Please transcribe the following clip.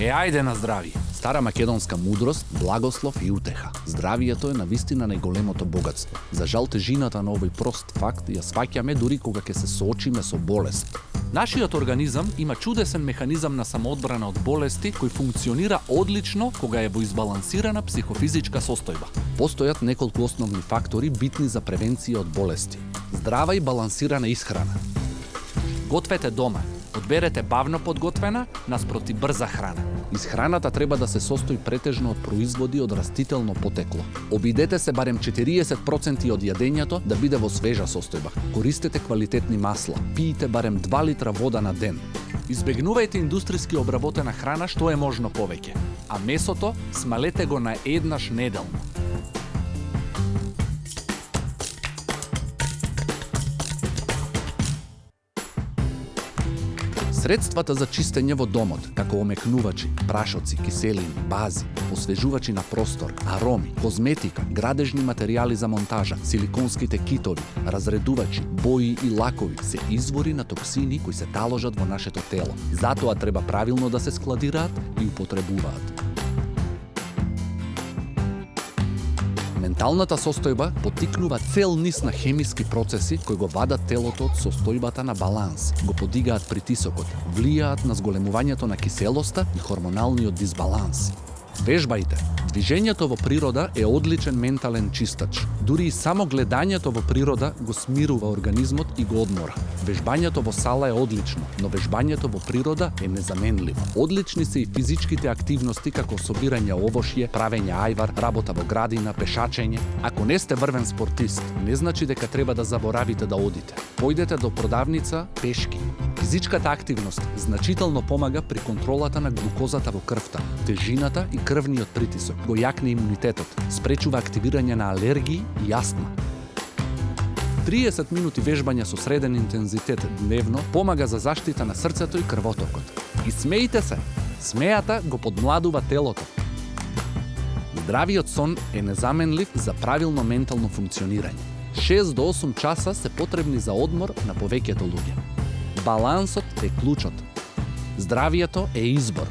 ајде на здрави. Стара македонска мудрост, благослов и утеха. Здравието е навистина најголемото богатство. За жал тежината на овој прост факт ја сваќаме дури кога ќе се соочиме со болест. Нашиот организам има чудесен механизам на самоодбрана од болести кој функционира одлично кога е во избалансирана психофизичка состојба. Постојат неколку основни фактори битни за превенција од болести. Здрава и балансирана исхрана. Гответе дома. Одберете бавно подготвена наспроти брза храна. Исхраната треба да се состои претежно од производи од растително потекло. Обидете се барем 40% од јадењето да биде во свежа состојба. Користете квалитетни масла. Пиете барем 2 литра вода на ден. Избегнувајте индустријски обработена храна што е можно повеќе, а месото смалете го на еднаш неделно. Средствата за чистење во домот, како омекнувачи, прашоци, киселини, бази, освежувачи на простор, ароми, козметика, градежни материјали за монтажа, силиконските китови, разредувачи, бои и лакови се извори на токсини кои се таложат во нашето тело. Затоа треба правилно да се складираат и употребуваат. Менталната состојба поттикнува цел низ на хемиски процеси кои го вадат телото од состојбата на баланс, го подигаат притисокот, влијаат на зголемувањето на киселоста и хормоналниот дисбаланс. Вежбајте. Движењето во природа е одличен ментален чистач. Дури и само гледањето во природа го смирува организмот и го одмора. Вежбањето во сала е одлично, но вежбањето во природа е незаменливо. Одлични се и физичките активности како собирање овошје, правење ајвар, работа во градина, пешачење. Ако не сте врвен спортист, не значи дека треба да заборавите да одите. Појдете до продавница пешки. Физичката активност значително помага при контролата на глукозата во крвта, тежината и крвниот притисок, го јакне имунитетот, спречува активирање на алергии и астма. 30 минути вежбање со среден интензитет дневно помага за заштита на срцето и крвотокот. И смејте се, смејата го подмладува телото. Здравиот сон е незаменлив за правилно ментално функционирање. 6 до 8 часа се потребни за одмор на повеќето луѓе. Балансот е клучот. Здравието е избор.